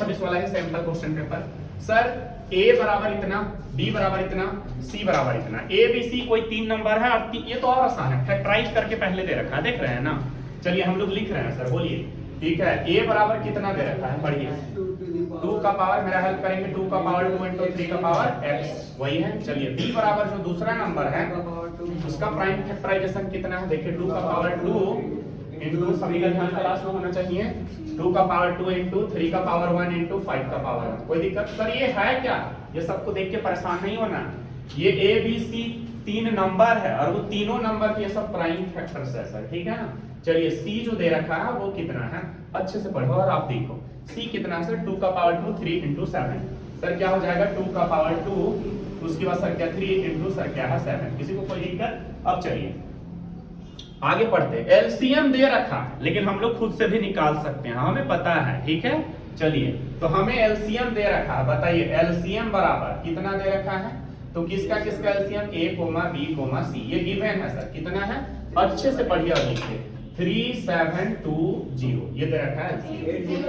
2026 वाला है sample question paper. Sir a बराबर इतना, b बराबर इतना, c बराबर इतना, a b c कोई 3 नंबर है और ये तो और आसान है, फैक्टराइज करके पहले दे रखा है, देख रहे हैं ना। चलिए हम लोग लिख रहे हैं सर, बोलिए। ठीक है, a बराबर कितना दे रखा है, पढ़िए। 2 का पावर, मेरा हेल्प करेंगे, 2 का पावर 2 इंटू 3 का पावर x, वही है। चलिए b बराबर जो दूसरा नंबर है उसका प्राइम फैक्टराइजेशन कितना है, देखिए 2 का पावर 2 इंटू, सभी का ध्यान क्लास में होना चाहिए, 2 का पावर 2 इंटू 3 का पावर 1 इंटू 5 का पावर 1। कोई दिक्कत सर? ये है क्या, ये सबको देख के परेशान नहीं होना। ये a b c 3 नंबर है और वो तीनों नंबर के सब प्राइम फैक्टर्स है सर, ठीक है ना। चलिए c जो दे रखा है वो कितना है, अच्छे से पढ़ो और आप देखो c कितना है सर, 2 का पावर 2 3 इंटू 7। सर क्या हो जाएगा, 2 का पावर 2, उसके बाद सर क्या 3 इंटू सर क्या है 7। किसी को कोई दिक्कत? अब चलिए आगे पढ़ते। एलसीएम दे रखा है लेकिन हम लोग खुद से भी निकाल सकते हैं, हमें पता है, ठीक है। चलिए तो हमें एलसीएम दे रखा है, बताइए एलसीएम बराबर कितना दे रखा है, तो किसका किसका एलसीएम, a, b, c, ये गिवन है सर, कितना है, अच्छे से पढ़िए और लिखिए, 3720, ये दे रखा है एलसीएम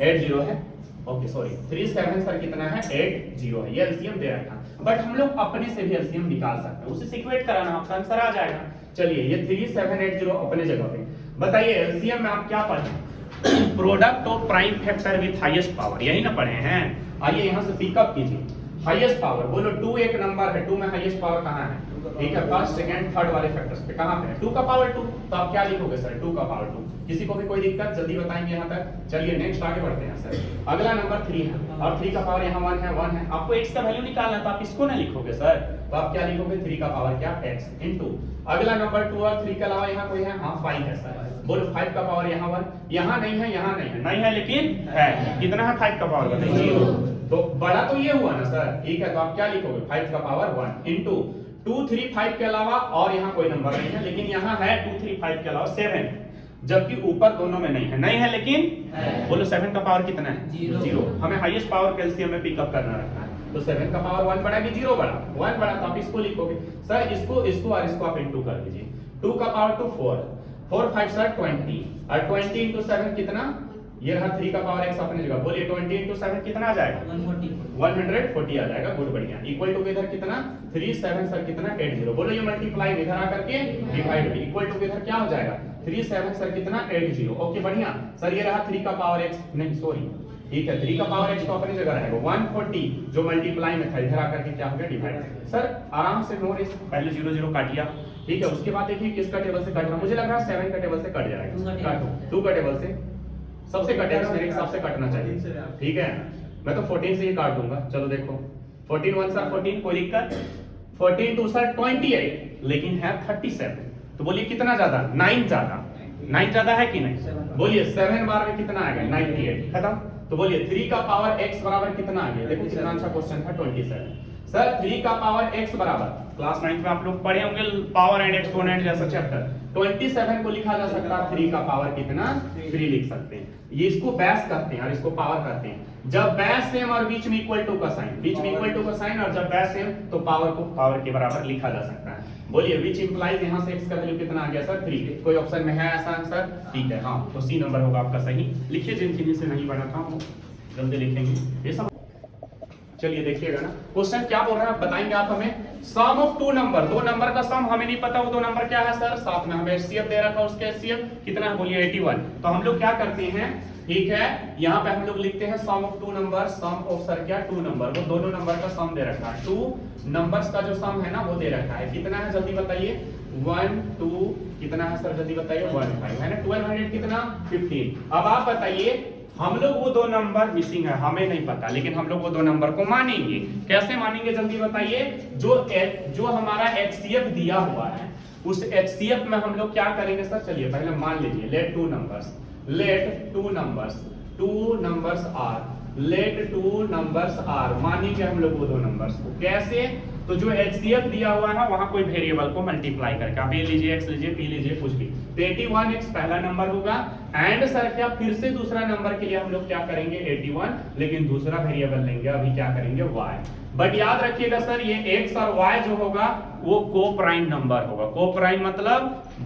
80 है, ओके सॉरी 37 सर कितना है 80 है, ये एलसीएम दे रखा है। बट हम लोग अपने से भी एलसीएम निकाल सकते हैं, उसे इक्वेट कराना, आपका आंसर आ जाएगा। चलिए ये 3780 अपने जगह पे, बताइए एलसीएम में आप क्या पढ़े, product of prime factor with highest power, यही ना पढ़े हैं। आइए यहाँ से पिकअप कीजिए, हाईएस्ट पावर बोलो, 2 एक नंबर है, 2 में हाईएस्ट पावर कहाँ है, ठीक है, फर्स्ट सेकंड थर्ड वाले फैक्टर्स पे कहाँ पे है, 2 का पावर 2, तो आप क्या लिखोगे सर, 2 का पावर 2। किसी को भी कोई दिक्कत, जल्दी बताएंगे यहाँ तक। चलिए नेक्स्ट आगे बढ़ते हैं सर, अगला नंबर 3 है और 3 का पावर यहाँ 1 है, आपको x का वैल्यू निकालना, तो आप इसको ना लिखोगे सर, तो आप क्या लिखोगे, 3 का पावर क्या x इंटू, अगला नंबर 2 और 3 के अलावा यहाँ कोई है, हाँ 5 है सर, बोलो 5 का पावर यहाँ 1, यहाँ नहीं है, यहाँ नहीं है, नहीं है लेकिन है, कितना है 5 का पावर बताइए, 0। तो बड़ा तो ये हुआ ना सर, ठीक है, तो आप क्या लिखोगे, 5 का पावर 1 इंटू 2 3 5 के अलावा और यहाँ कोई नंबर नहीं है, लेकिन यहाँ है 2 3 5 के अलावा 7, जबकि ऊपर दोनों में नहीं है, नहीं है लेकिन है। बोलो 7 का पावर कितना है, 0। हमें हाईएस्ट पावर कैल्शियम में पिकअप करना रखना है, तो 7 का पावर 1 बड़ा कि 0 बड़ा, 1 बड़ा, तो आप इसको लिखोगे सर, इसको और इसको आप इंटू कर दीजिए, 2 का पावर 2 4 5 सर 20, और 20 इंटू 7 कितना, ये रहा 3 का पावर x अपने जगह, बोलिए 20 इंटू 7 कितना आ जाएगा, 140 आ जाएगा, गुड बढ़िया, इक्वल टू इधर कितना 3 7 सर कितना 80, बोलो ये मल्टीप्लाई इधर आकर के डिवाइड, इक्वल टू इधर क्या हो जाएगा 3 7 सर कितना 80, ओके बढ़िया सर, ये रहा 3 का पावर x, नहीं सॉरी, ठीक है 3 का पावर x तो अपनी जगह रहेगा, 140 जो मल्टीप्लाई में था इधर आकर के क्या हो गया डिवाइड। सर आराम से नो रिस्क, पहले 0 0 काटिया, ठीक है, उसके बाद देखिए किसका टेबल से कट रहा है, मुझे लग रहा है 7 का टेबल से कट जाएगा, काटो 2 का टेबल से सबसे कटेगा, मेरे हिसाब से कटना चाहिए, ठीक है, मैं तो 14 से ही काट दूंगा, चलो देखो 14 1 सर 14, कोई दिक्कत, 14 2 सर 28, लेकिन है 37, तो बोलिए कितना ज्यादा, 9 ज्यादा, 9 ज्यादा है कि नहीं, बोलिए 7 बार में कितना आएगा 98, खत्म। तो बोलिए 3 का पावर x बराबर कितना आ गया, देखो कितना अच्छा क्वेश्चन था 27। सर 3 का पावर x बराबर, क्लास 9 में आप लोग पढ़े होंगे पावर एंड एक्सपोनेंट जैसा चैप्टर, 27 को लिखा जा सकता है 3 का पावर कितना 3 लिख सकते हैं, ये इसको बेस करते हैं और इसको पावर करते हैं, जब बेस सेम और बीच में इक्वल टू का साइन, बीच में इक्वल टू का साइन और जब बेस सेम तो पावर को पावर के बराबर लिखा जा सकता है। बोलिए विच इंप्लाइज यहाँ से x का वैल्यू कितना आ गया सर 3, कोई ऑप्शन में है ऐसा आंसर, ठीक है, हाँ तो सी नंबर होगा आपका सही, लिखिए जिन से नहीं बना था वो जल्दी लिखेंगे ये सब। चलिए देखिएगा ना क्वेश्चन क्या बोल रहा है, बताएंगे आप हमें, सम ऑफ 2 नंबर, 2 नंबर का सम हमें नहीं पता, वो 2 नंबर क्या है सर, साथ में हमें HCF दे रखा है, उसके HCF कितना है बोलिए 81, तो हम लोग क्या करते हैं, ठीक है, यहाँ पे हम लोग लिखते हैं sum of 2 number, sum of sir क्या 2 नंबर, वो दोनों नंबर का सम दे रखा है, 2 नंबर्स का जो सम है ना वो दे रखा है, कितना है जल्दी बताइए, 1 2 कितना है सर जल्दी बताइए 1 5 है ना, 1200 कितना 15। अब आप बताइए हम लोग वो 2 नंबर मिसिंग है, हमें नहीं पता, लेकिन हम लोग वो 2 नंबर को मानेंगे, कैसे मानेंगे जल्दी बताइए, जो हमारा HCF दिया हुआ है उस HCF में हम लोग क्या करेंगे सर, चलिए पहले मान लीजिए लेट 2 नंबर्स आर, मानेंगे हम लोग वो 2 नंबर्स को, कैसे, तो जो HCF दिया हुआ है वहां कोई वेरिएबल को मल्टीप्लाई करके, आप ये लीजिए x लीजिए p लीजिए कुछ भी, तो 81x पहला नंबर होगा, एंड सर क्या फिर से दूसरा नंबर के लिए हम लोग क्या करेंगे 81, लेकिन दूसरा वेरिएबल लेंगे, अभी क्या करेंगे y, बट याद रखिएगा सर ये x और y जो होगा वो को प्राइम नंबर होगा, को प्राइम मतलब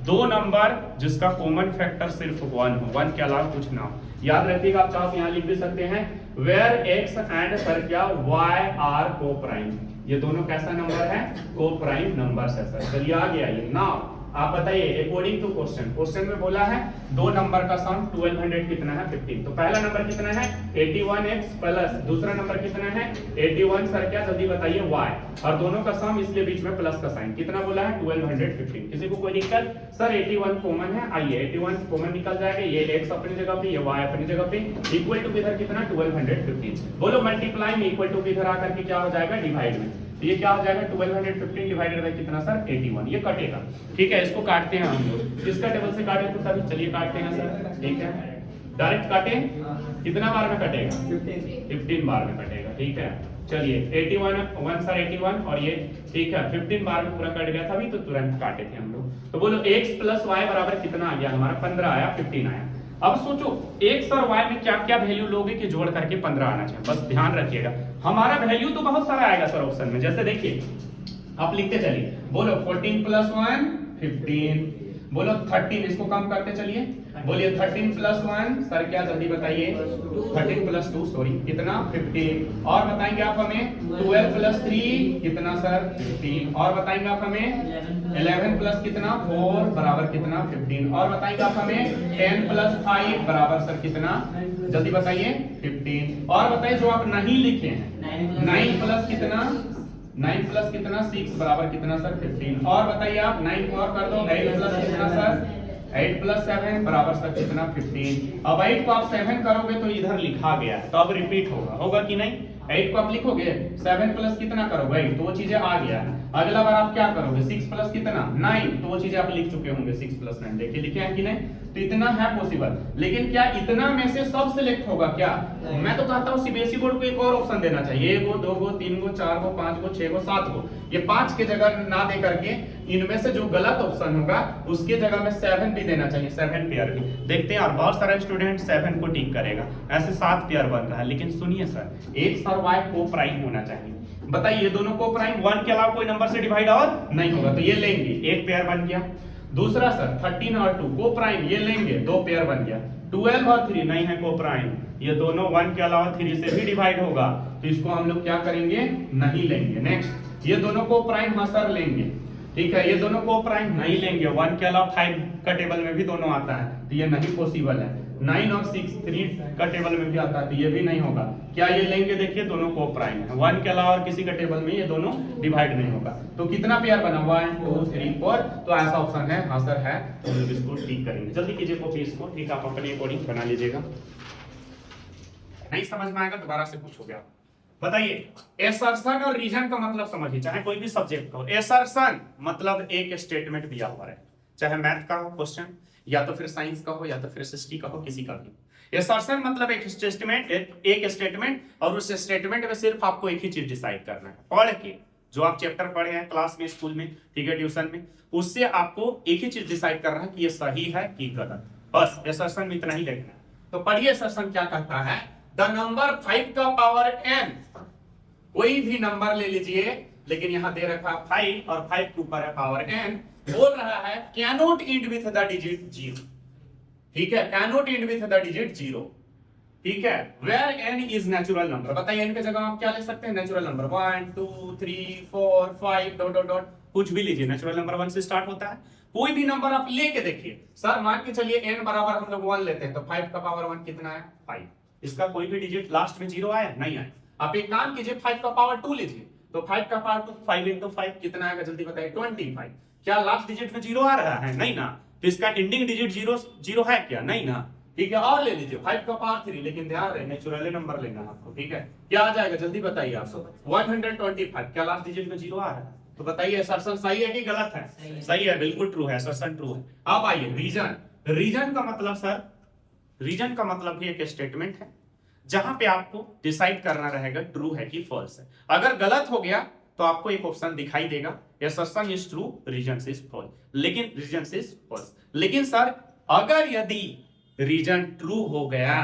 2 नंबर जिसका कॉमन फैक्टर सिर्फ 1 हो, 1 के अलावा कुछ ना हो, याद रखिएगा, आप चाहो यहाँ लिख भी सकते हैं वेयर एक्स एंड सर क्या वाई आर को प्राइम, ये दोनों कैसा नंबर है, को प्राइम नंबर है सर। चलिए आ गया ये। नाउ आप बताइए अकॉर्डिंग टू क्वेश्चन में बोला है दो नंबर का सम 1200 कितना है 15। तो पहला नंबर कितना है 81x प्लस दूसरा नंबर कितना है 81 सर क्या जल्दी बताइए y, और दोनों का सम इसलिए बीच में प्लस का साइन कितना बोला है 1215। किसी को कोई दिक्कत सर 81 कॉमन है, आइए 81 कॉमन निकल जाएगा, ये x अपनी जगह पे ये y अपनी जगह पे, इक्वल टू किधर कितना 1215, बोलो मल्टीप्लाई में इक्वल टू किधर आकर के क्या हो जाएगा डिवाइड में, तो ये क्या हो जाएगा 1215 डिवाइडेड बाय कितना सर 81, ये कटेगा। ठीक है इसको काटते हैं हम लोग, किसका टेबल से काटे तो तभी, चलिए काटते हैं सर। ठीक है डायरेक्ट काटे, कितना बार में कटेगा 15 बार में कटेगा। ठीक है चलिए 81 1 सर 81 और ये ठीक है 15 बार में पूरा कट गया था अभी, तो तुरंत काटे थे हम लोग। तो बोलो x प्लस y बराबर कितना आ गया हमारा 15 आया 15 आया। अब सोचो x और y में क्या क्या वैल्यू लोगे कि जोड़ करके 15 आना चाहिए, बस ध्यान रखिएगा। हमारा वैल्यू तो बहुत सारा आएगा सर ऑप्शन में, जैसे देखिए आप लिखते चलिए, बोलो 14 प्लस 1 15, बोलो 13, इसको कम करते चलिए, बोलिए 13 प्लस 1 सर क्या जल्दी बताइए 13 प्लस 2 सॉरी कितना 15, और बताएंगे आप हमें 12 प्लस 3 कितना सर 15, और बताएंगे आप हमें 11 प्लस कितना 4 बराबर कितना 15, और बताएंगे आप हमें 10 प्लस 5 बराबर सर कितना जल्दी बताइए 15, और बताइए जो आप नहीं लिखे हैं 9 प्लस कितना 9 प्लस कितना 6 बराबर कितना सर 15, और बताइए आप 9 को और कर दो 8 प्लस कितना सर 8 प्लस 7 बराबर सर कितना 15। अब 8 को आप 7 करोगे तो इधर लिखा गया है, तो अब रिपीट होगा कि नहीं, 8 को आप लिखोगे 7 प्लस कितना करोगे 8, तो वो चीजें आ गया है। अगला बार आप क्या करोगे 6 प्लस कितना 9, तो वो चीजें आप लिख चुके होंगे 6 प्लस 9, देखिए लिखे हैं कि नहीं, तो इतना है पॉसिबल। लेकिन क्या इतना में से सब सिलेक्ट होगा क्या, मैं तो कहता हूँ सीबीएसई बोर्ड को एक और ऑप्शन देना चाहिए, 1 गो 2 गो 3 गो 4 गो 5 गो 6 गो 7 गो, ये 5 के जगह ना दे करके इनमें से जो गलत ऑप्शन होगा उसके जगह में 7 भी देना चाहिए, 7 पेयर भी। देखते हैं और बहुत सारा स्टूडेंट 7 को टिक करेगा, ऐसे 7 पेयर बन रहा है। लेकिन सुनिए सर x और y को प्राइम होना चाहिए, बताइए ये दोनों को प्राइम 1 के अलावा कोई नंबर से डिवाइड और नहीं होगा, तो ये लेंगे एक पेयर बन गया। दूसरा सर 13 और 2 को प्राइम, ये लेंगे 2 पेयर बन गया। 12 और 3 नहीं है को प्राइम, ये दोनों 1 के अलावा 3 से भी डिवाइड होगा, तो इसको हम लोग क्या करेंगे नहीं लेंगे। नेक्स्ट ये दोनों को प्राइम हाँ सर लेंगे, ठीक है ये दोनों को प्राइम नहीं लेंगे, 1 के अलावा 5 का टेबल में भी दोनों आता है, तो ये नहीं पॉसिबल है। 9 और 6 3 का टेबल में भी आता है, तो ये भी नहीं होगा। क्या ये लेंगे, देखिए दोनों को प्राइम है, 1 के अलावा और किसी का टेबल में ये दोनों डिवाइड नहीं होगा। तो कितना पेयर बना 1 2 3 4, तो ऐसा ऑप्शन है हाँ सर है, तो हम लोग इसको ठीक करेंगे। जल्दी कीजिए कॉपी इसको, ठीक आप अपने अकॉर्डिंग बना लीजिएगा। नहीं समझ में आएगा दोबारा से पूछोगे आप। बताइए एसर्शन और रीजन का मतलब समझिए, चाहे कोई भी सब्जेक्ट का हो। एसर्शन मतलब एक स्टेटमेंट दिया हुआ है, चाहे मैथ का हो क्वेश्चन, या तो फिर साइंस का हो, या तो फिर एसएसटी का हो, किसी का भी। एसर्शन मतलब एक स्टेटमेंट, और उस स्टेटमेंट में सिर्फ आपको एक ही चीज डिसाइड करना है, पढ़ के जो आप चैप्टर पढ़े हैं क्लास में स्कूल में, ठीक है ट्यूशन में, उससे आपको एक ही चीज डिसाइड करना है कि ये सही है कि गलत, बस एसर्शन में इतना ही लिखना है। तो पढ़िए एसर्शन क्या कहता है, द नंबर 5 का पावर n, कोई भी नंबर ले लीजिए, लेकिन यहां दे रखा 5 और 5 के ऊपर है पावर n, बोल रहा है cannot end with the digit 0, ठीक है cannot end with the digit 0, ठीक है। Where n is natural number, बताइए n के जगह आप क्या ले सकते हैं natural number, 1 2 3 4 5 dot dot dot, कुछ भी लीजिए, नेचुरल नंबर 1 से स्टार्ट होता है, कोई भी नंबर आप लेके देखिए। सर मान के चलिए n बराबर हम लोग 1 लेते हैं, तो 5 का पावर 1 कितना है 5, इसका कोई भी डिजिट लास्ट में 0 आया नहीं आया। आप एक काम कीजिए 5 का पावर 2 लीजिए, तो 5 का पावर 2 5 into 5 कितना आएगा जल्दी बताइए 25। क्या लास्ट डिजिट में 0 आ रहा है नहीं ना, तो इसका एंडिंग डिजिट 0 है क्या नहीं ना, ठीक है। और ले लीजिए 5 का पावर 3, लेकिन ध्यान रहे नेचुरल नंबर लेना है आपको, ठीक है। क्या आ जाएगा जल्दी बताइए आपको 125, क्या लास्ट डिजिट में 0 आ रहा है, तो बताइए असर्शन सही है कि गलत है, सही है बिल्कुल ट्रू है, असर्शन ट्रू है। अब आइए रीजन, रीजन का मतलब सर, रीजन का मतलब भी एक स्टेटमेंट है जहां पे आपको डिसाइड करना रहेगा ट्रू है कि फॉल्स है। अगर गलत हो गया तो आपको एक ऑप्शन दिखाई देगा assertion is true reason is false, लेकिन रीजन इज फॉल्स। लेकिन सर अगर यदि रीजन ट्रू हो गया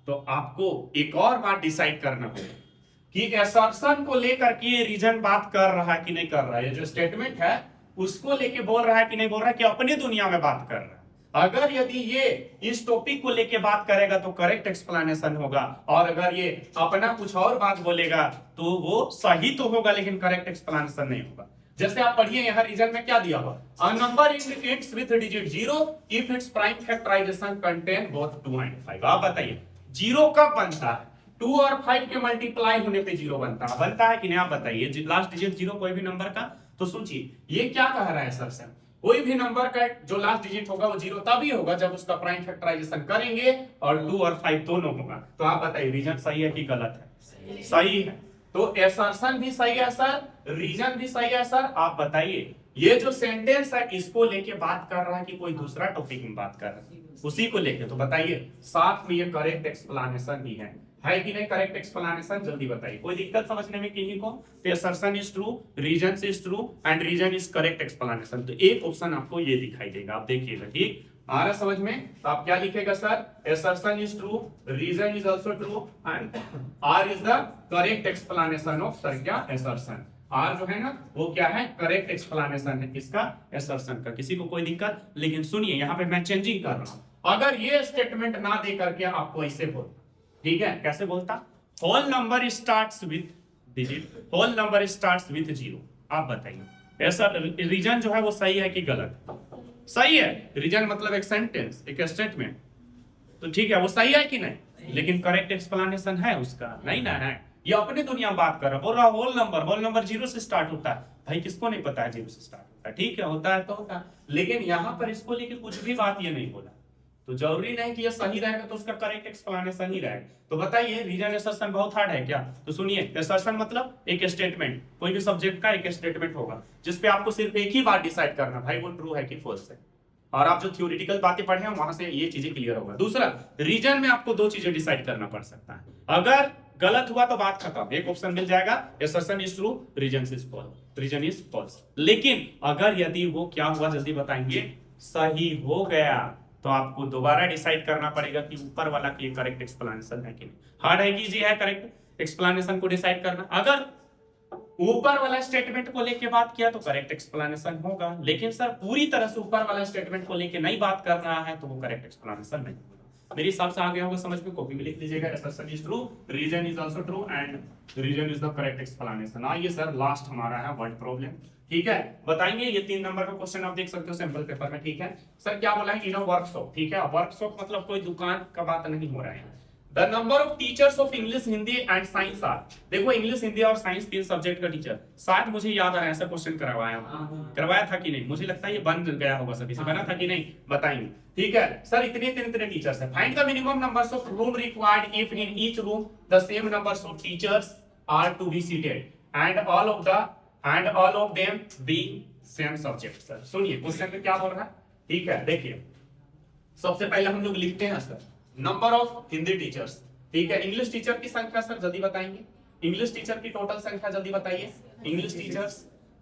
तो आपको एक और बात डिसाइड करना होगा कि असर्शन को लेकर के रीजन बात कर रहा है कि नहीं कर रहा है, ये जो स्टेटमेंट है उसको लेके बोल रहा है कि नहीं बोल रहा है, कि अपनी दुनिया में बात कर रहा है। अगर यदि ये इस टॉपिक को लेके बात करेगा तो करेक्ट एक्सप्लेनेशन होगा, और अगर ये अपना कुछ और बात बोलेगा तो वो सही तो होगा लेकिन करेक्ट एक्सप्लेनेशन नहीं होगा। जैसे आप पढ़िए यहाँ रीजन में क्या दिया हुआ, a number indicates with digit 0 if it's prime factorization contain both 2 and 5। आप बताइए जीरो कब बनता है, 2 और 5 के मल्टीप्लाई होने पे जीरो बनता है कि नहीं, आप बताइए। लास्ट डिजिट जीरो कोई भी नंबर का, तो सोचिए ये क्या कह रहा है सर से, कोई भी नंबर का जो लास्ट डिजिट होगा वो जीरो तभी होगा जब उसका प्राइम फैक्टराइजेशन करेंगे और 2 और 5 दोनों होगा। तो आप बताइए रीजन सही है कि गलत है? सही है। तो असर्शन भी सही है सर, रीजन भी सही है सर। आप बताइए ये जो सेंटेंस है इसको लेके बात कर रहा है कि कोई दूसरा टॉपिक में बात कर रहा है उसी को लेके, तो बताइए साथ में ये करेक्ट एक्सप्लेनेशन भी है कि नहीं करेक्ट एक्सप्लेनेशन? जल्दी बताइए, कोई दिक्कत समझने में किन्हीं को? तो assertion is true, reason is true and reason is correct explanation. तो एक ऑप्शन आपको ये दिखाई देगा, आप देखिएगा ठीक आ रहा समझ में। तो आप क्या लिखेगा sir, assertion is true, reason is also true and R is the correct explanation of sir क्या असर्शन। आर जो है ना वो क्या है, करेक्ट एक्सप्लेनेशन है किसका, असर्शन का। किसी को कोई दिक्कत? लेकिन सुनिए यहाँ पे मैं चेंजिंग कर रहा हूं, अगर ये स्टेटमेंट ना दे करके आपको ऐसे बोलता, ठीक है कैसे बोलता, whole number starts with digit, whole number starts with 0। आप बताइए ऐसा रीजन जो है वो सही है कि गलत? सही है। रीजन मतलब एक सेंटेंस, एक स्टेटमेंट, तो ठीक है वो सही है कि नहीं, लेकिन करेक्ट एक्सप्लेनेशन है उसका? नहीं ना है। ये अपनी दुनिया में बात कर रहा, बोल रहा होल नंबर 0 से स्टार्ट होता है। भाई किसको नहीं पता है 0 से स्टार्ट होता है? ठीक है होता है तो होता है, लेकिन यहाँ पर इसको लेके कुछ भी बात ये नहीं बोला, तो जरूरी नहीं कि ये सही रहेगा तो उसका करेक्ट एक्सप्लेनेशन ही रहेगा। तो बताइए रीजन असर्शन बहुत हार्ड है क्या? तो सुनिए असर्शन मतलब एक स्टेटमेंट, कोई भी सब्जेक्ट का एक स्टेटमेंट होगा जिसपे आपको सिर्फ एक ही बात डिसाइड करना भाई वो ट्रू है कि फॉल्स है, और आप जो थ्योरेटिकल बातें पढ़े हैं वहां से ये चीजें क्लियर होगा। दूसरा रीजन में आपको 2 चीजें डिसाइड करना पड़ सकता है, अगर गलत हुआ तो बात खत्म, एक ऑप्शन मिल जाएगा assertion is true, reason is false, reason is false. लेकिन अगर यदि वो क्या हुआ जल्दी बताएंगे, सही हो गया, तो आपको दोबारा डिसाइड करना पड़ेगा कि ऊपर वाला की करेक्ट एक्सप्लेनेशन है कि नहीं। हार्ड है कि इजी है करेक्ट एक्सप्लेनेशन को डिसाइड करना? अगर ऊपर वाला स्टेटमेंट को लेके बात किया तो करेक्ट एक्सप्लेनेशन होगा, लेकिन सर पूरी तरह से ऊपर वाला स्टेटमेंट को लेके नहीं बात कर रहा है तो वो करेक्ट एक्सप्लेनेशन नहीं होगा। मेरे हिसाब से आ गया होगा समझ में, कॉपी में लिख लीजिएगा assertion is true, reason is also true and reason is the correct explanation. आइए सर लास्ट हमारा है वर्ड प्रॉब्लम, ठीक है बताएंगे। ये 3 नंबर का क्वेश्चन आप देख सकते हो सैंपल पेपर में, ठीक है। सर क्या बोला है, इन अ वर्कशॉप, ठीक है वर्कशॉप मतलब कोई दुकान का बात नहीं हो रहा है। The number of teachers of English, Hindi and science are, देखो इंग्लिश हिंदी और साइंस 3 सब्जेक्ट का टीचर, शायद मुझे याद आ रहा है ऐसा क्वेश्चन करवाया था कि नहीं, मुझे लगता है ये बन गया होगा सभी से, बना था कि नहीं बताएंगे, ठीक है। सर इतने टीचर्स है, find the minimum numbers of room required if in each room the same numbers of teachers are to be seated and all of them be same subject. Sir सुनिए क्वेश्चन में क्या बोल रहा है, ठीक है देखिए। सबसे पहले हम लोग लिखते हैं sir number of Hindi teachers, ठीक है। इंग्लिश टीचर की संख्या सर जल्दी बताएंगे, इंग्लिश टीचर की टोटल संख्या जल्दी बताइए। इंग्लिश टीचर्स,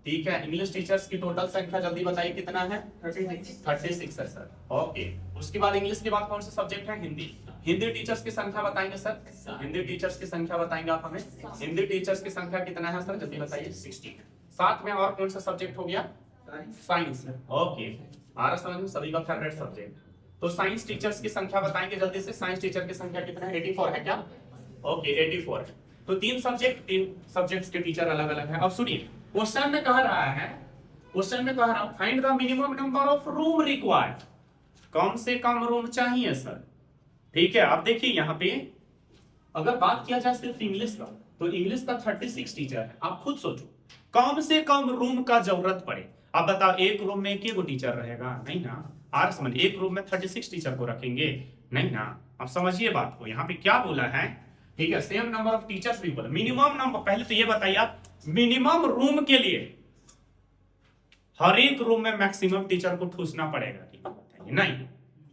ठीक है इंग्लिश टीचर्स की टोटल संख्या जल्दी बताइए कितना है, 36 है सर, ओके। उसके बाद इंग्लिश के बाद कौन सा सब्जेक्ट है, हिंदी। हिंदी टीचर्स की संख्या बताएंगे सर, हिंदी टीचर्स की संख्या बताएंगे आप हमें, हिंदी टीचर्स की संख्या कितना है सर जल्दी बताइए, 60। साथ में और कौन सा सब्जेक्ट हो गया, साइंस, ओके। आ रहा समझ में, सभी का फेवरेट सब्जेक्ट। तो साइंस टीचर्स की संख्या बताएंगे जल्दी से, साइंस टीचर की संख्या कितना है, 84 है क्या, ओके 84 है। तो 3 सब्जेक्ट्स के टीचर अलग अलग है। अब सुनिए क्वेश्चन में कह रहा है, find the minimum number of room required, कम से कम रूम चाहिए सर, ठीक है। अब देखिए यहाँ पे अगर बात किया जाए सिर्फ इंग्लिश का, तो इंग्लिश का 36 टीचर है। आप खुद सोचो कम से कम रूम का जरूरत पड़े, अब बताओ एक रूम में एक टीचर रहेगा, नहीं ना। आर समझ, एक रूम में 36 टीचर को रखेंगे, नहीं ना। अब समझिए बात को, यहाँ पे क्या बोला है, ठीक है सेम नंबर ऑफ टीचर्स भी बोला, मिनिमम नंबर। पहले तो ये बताइए आप, मिनिमम रूम के लिए हर एक रूम में मैक्सिमम टीचर को ठूसना पड़ेगा, ठीक है बताइए, नहीं।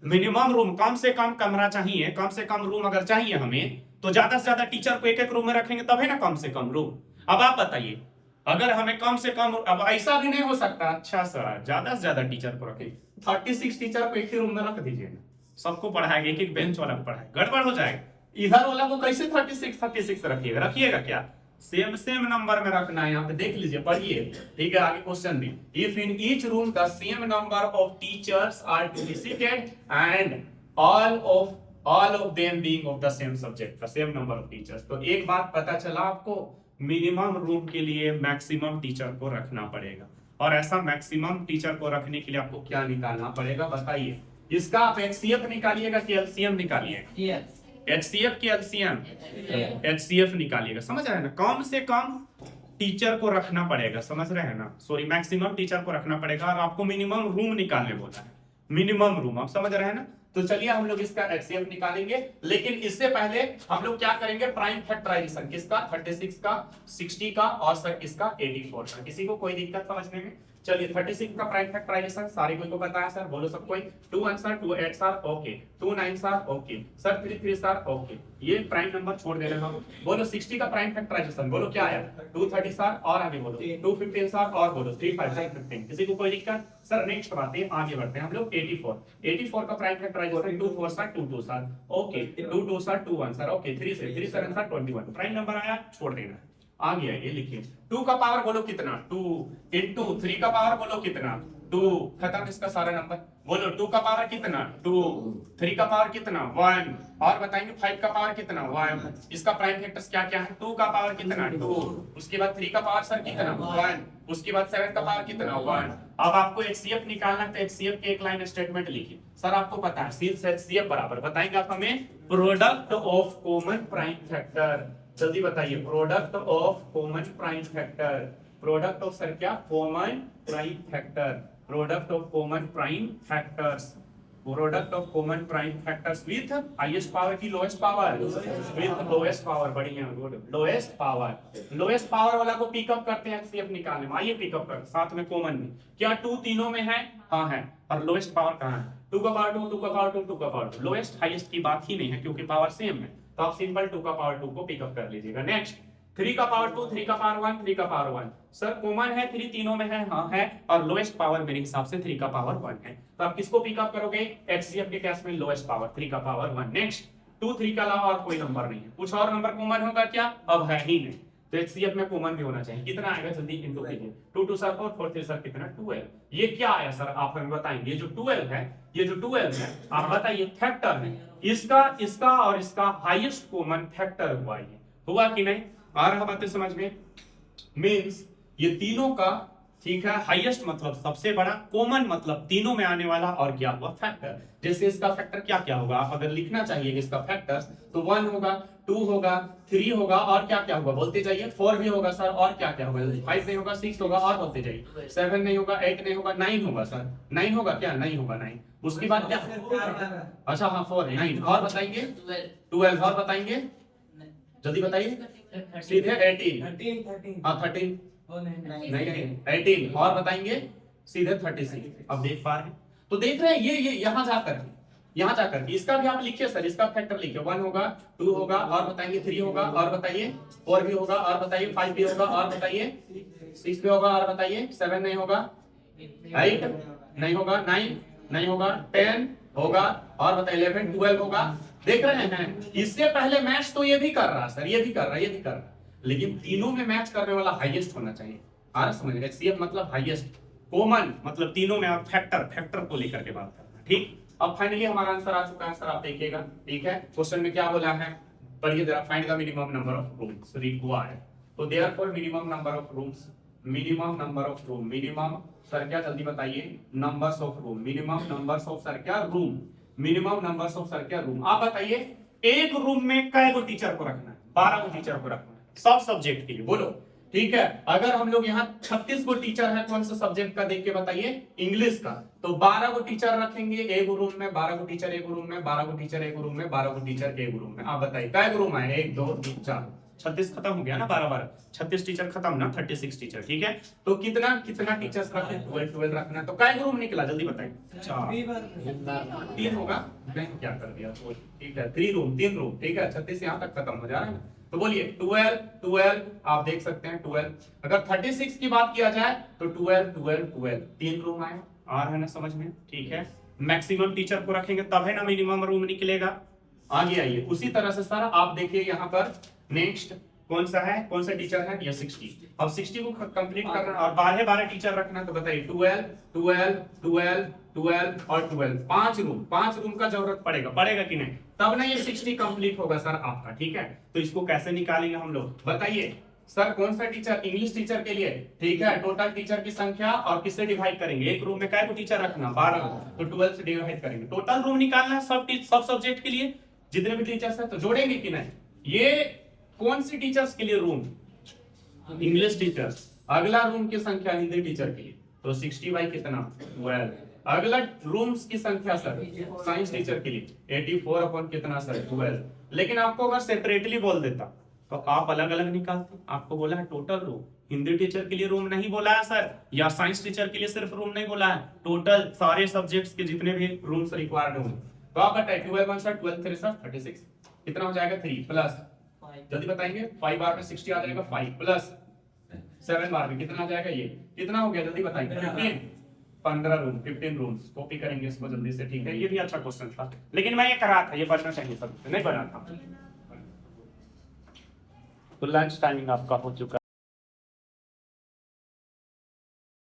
मिनिमम रूम, कम से कम कमरा चाहिए, कम से कम रूम अगर चाहिए हमें, तो ज्यादा से ज्यादा टीचर को एक रूम में रखेंगे तब है ना कम से कम रूम। अब आप बताइए अगर हमें कम से कम, अब ऐसा भी नहीं हो सकता, अच्छा सर ज्यादा से ज्यादा टीचर को रखें, 36 टीचर को एक ही रूम में रख दीजिए ना, सबको पढ़ाएगा, एक बेंच वाला को पढ़ाएगा, गड़बड़ हो जाएगा। इधर वाला को कैसे 36 रखिएगा क्या, सेम सेम नंबर में रखना है, यहाँ पे देख लीजिए, पढ़िए, ठीक है। आगे क्वेश्चन भी, if in each room the same number of teachers are to be seated and all of them being of the same subject, the same number of teachers। तो एक बात पता चला आपको, मिनिमम रूम के लिए मैक्सिमम टीचर को रखना पड़ेगा, और ऐसा मैक्सिमम टीचर को रखने के लिए आपको क्या निकालना पड़ेगा बताइए। इसका आप एचसीएफ निकालिएगा कि एलसीएम निकालिएगा? एचसीएफ की एलसीएम? एचसीएफ निकालिएगा, समझ रहे हैं ना। कम से कम टीचर को रखना पड़ेगा, समझ रहे हैं ना, सॉरी मैक्सिमम टीचर को रखना पड़ेगा, और आपको मिनिमम रूम निकालने बोला है, मिनिमम रूम, आप समझ रहे हैं ना। तो चलिए हम लोग इसका एचसीएफ निकालेंगे, लेकिन इससे पहले हम लोग क्या करेंगे, प्राइम फैक्टराइजेशन किसका, 36 का, 60 का और सर इसका 84 का। किसी को कोई दिक्कत समझने में? चलिए 36 का प्राइम फैक्टराइजेशन सारे कोई को पता है सर, बोलो सब कोई। 2 1 sir, 2 8 sir, okay. 2 9 sir, okay sir. 3 3 sir, okay. ये प्राइम नंबर छोड़ दे रहे हैं हम। बोलो 60 का प्राइम फैक्टराइजेशन, बोलो क्या आया? 230 सर, और आगे बोलो 215 सर, और बोलो 3 5 15। किसी को कोई दिक्कत? सर नेक्स्ट बात है, आगे बढ़ते हैं हम लोग। 84 का prime factorization 2 4 sir, 2 2 sir, okay. 2 2 sir, 2 1 sir, okay. 3 से 3 7 सर, 21। प्राइम नंबर आया, छोड़ देना। आगे आइए, लिखिए 2 का पावर बोलो कितना, 2 इंटू 3 का पावर बोलो कितना, 2। खत्म इसका सारा नंबर। बोलो 2 का पावर कितना, 2। 3 का पावर कितना, 1। और बताएंगे 5 का पावर कितना, 1। इसका प्राइम फैक्टर्स क्या क्या है? 2 का पावर कितना, 2। उसके बाद 3 का पावर सर कितना, 1। उसके बाद 7 का पावर कितना, 1। अब आपको एचसीएफ निकालना है, तो एचसीएफ के एक लाइन स्टेटमेंट लिखिए। सर आपको पता है सी से एचसीएफ बराबर बताएंगे आप हमें product of common prime factor. जल्दी बताइए, product of common prime factor. Product of sir क्या, common prime factor. Product of common prime factors. Product of common prime factors with highest power की lowest power, with lowest power. बढ़िया, good. Lowest power, lowest power वाला को pickup करते हैं HCF निकालने में। आइए पिकअप कर साथ में कॉमन में। क्या 2 तीनों में है? हाँ है। और लोएस्ट पावर कहाँ है? 2 का पावर 2, 2 का पावर 2, 2 का पावर 2। लोएस्ट हाईएस्ट की बात ही नहीं है, क्योंकि पावर सेम है, तो आप सिंपल 2 का पावर 2 को पिकअप कर लीजिएगा। नेक्स्ट 3 का पावर 2, 3 का पावर 1, 3 का पावर 1। सर कॉमन है, 3 तीनों में है, हाँ है। और लोएस्ट पावर मेरे हिसाब से 3 का पावर 1 है, तो आप किसको पिकअप करोगे? एचसीएफ के केस में लोएस्ट पावर 3 का पावर 1। नेक्स्ट 2 3 के अलावा और कोई नंबर नहीं है। कुछ और नंबर कॉमन होगा क्या? अब है ही नहीं, तो एचसीएफ में कॉमन भी होना चाहिए। कितना आएगा जल्दी इनटू कीजिए। 2 2 सर 4, 4 3 सर कितना, 12। ये क्या आया सर, आप हमें बताएंगे। ये जो 12 है, ये जो 12 है, आप बताइए फैक्टर है इसका और इसका हाईएस्ट कॉमन फैक्टर हुआ। ये हुआ कि नहीं? आ रहा बातें समझ में? मींस ये तीनों का, ठीक है, हाईएस्ट मतलब सबसे बड़ा, कॉमन मतलब तीनों में आने वाला, और क्या हुआ, फैक्टर। जैसे इसका फैक्टर क्या क्या होगा, आप अगर लिखना चाहिए इसका फैक्टर्स, तो 1 होगा, 2 होगा, 3 होगा, और क्या क्या होगा बोलते जाइए। 4 भी होगा सर, और क्या क्या होगा, 5 नहीं होगा, 6 होगा, और बोलते जाइए। 7 नहीं होगा, 8 नहीं होगा, 9 होगा सर। 9 होगा क्या? नहीं होगा 9। उसके बाद क्या? अच्छा हाँ 4 है, 9। और बताएंगे 12, और बताएंगे जल्दी बताइए। सीधे 18, हाँ 13 नहीं 18, और बताएंगे सीधे 36। अब देख पा रहे हैं? तो देख रहे हैं ये यहाँ जाकर इसका भी आप लिखिए सर, इसका फैक्टर लिखिए। 1 होगा, 2 होगा, और बताएंगे 3 होगा, और बताइए 4 भी होगा, और बताइए 5 भी होगा, और बताइए 6 भी होगा, और बताइए 7 नहीं होगा, 8 नहीं होगा, 9 नहीं होगा, 10 होगा, और बताइए 11 12 होगा। देख रहे हैं? इससे पहले मैच तो ये भी कर रहा सर, ये भी कर रहा, लेकिन तीनों में मैच करने वाला हाईएस्ट होना चाहिए। आ रहा समझ? एचसीएफ मतलब हाईएस्ट, कॉमन मतलब तीनों में आप फैक्टर को लेकर के बात करना, ठीक। अब फाइनली हमारा आंसर आ चुका है सर, आप देखिएगा, ठीक है। क्वेश्चन में क्या बोला है, पढ़िए जरा। Find the minimum number of rooms required. तो therefore minimum number of rooms, minimum number of room, minimum sir क्या, जल्दी बताइए। Numbers of room, minimum numbers of sir क्या, room, minimum numbers of sir क्या, रूम। आप बताइए एक room में कै गो टीचर को रखना है? 12 गो टीचर को रखना है, सब सब्जेक्ट के लिए, बोलो, ठीक है। अगर हम लोग यहाँ 36 गो टीचर है, कौन सा सब्जेक्ट का देख के बताइए, इंग्लिश का, तो 12 गो टीचर रखेंगे एक रूम में, 12 गो टीचर एक रूम में, 12 गो टीचर एक रूम में, 12 गो टीचर एक रूम में। आप बताइए कै रूम आए? 1 2 3 4, 36 खत्म हो गया ना, 12 36 टीचर खत्म ना, 36 टीचर, ठीक है। तो कितना टीचर्स रखे? 12 रखना है, तो कै रूम निकला जल्दी बताइए। 3 होगा, नहीं क्या कर दिया, ठीक है। 3 रूम, 3 रूम, ठीक है। 36 यहाँ तक खत्म हो जा रहा है ना, तो बोलिए 12 आप देख सकते हैं 12। अगर 36 की बात किया जाए तो 12 3 रूम आए, आ रहा है ना समझ में, ठीक है। मैक्सिमम टीचर को रखेंगे तब है ना मिनिमम रूम निकलेगा। आगे आइए, उसी तरह से सर आप देखिए यहाँ पर नेक्स्ट कौन सा है, कौन सा टीचर है, ये 60। अब 60 को कंप्लीट करना और 12 टीचर रखना, तो बताइए 12 12 12 12 और 12, 5 रूम का जरूरत पड़ेगा कि नहीं, तब ना ये 60 कंप्लीट होगा सर आपका। ठीक है, तो इसको कैसे निकालेंगे हम लोग, बताइए सर। कौन सा टीचर, इंग्लिश टीचर के लिए, ठीक है, टोटल टीचर की संख्या और किससे डिवाइड करेंगे, एक रूम में काय को टीचर रखना, 12, तो 12 से डिवाइड करेंगे। टोटल रूम निकालना है सब सब्जेक्ट के लिए, जितने भी टीचर्स हैं, तो जोड़ेंगे कि नहीं। ये कौन सी टीचर्स के लिए रूम, इंग्लिश टीचर्स। अगला रूम की संख्या हिंदी टीचर के लिए, तो 60 बाई कितना, 12। अगला रूम्स की संख्या सर साइंस टीचर के लिए 84 अपॉन कितना सर, 12। लेकिन आपको अगर सेपरेटली बोल देता तो आप अलग अलग निकालते। आपको बोला है टोटल रूम, हिंदी टीचर के लिए रूम नहीं बोला है सर, या साइंस टीचर के लिए सिर्फ रूम नहीं बोला है, टोटल सारे सब्जेक्ट्स के जितने भी रूम्स रिक्वायर्ड होंगे। तो आप बताइए 12 1 सर 12 3 सर 36, कितना हो जाएगा 3 प्लस, जल्दी बताएंगे, 5 बार में 60 आ जाएगा, 5 प्लस 7 बार में कितना आ जाएगा, ये कितना हो गया, जल्दी बताएंगे, 15 रूम, 15 रूम्स। कॉपी करेंगे इसको जल्दी से, ठीक है। ये भी अच्छा क्वेश्चन था, लेकिन मैं ये करा था, ये बनना चाहिए सब, नहीं बना था। तो लंच टाइमिंग आपका हो चुका है।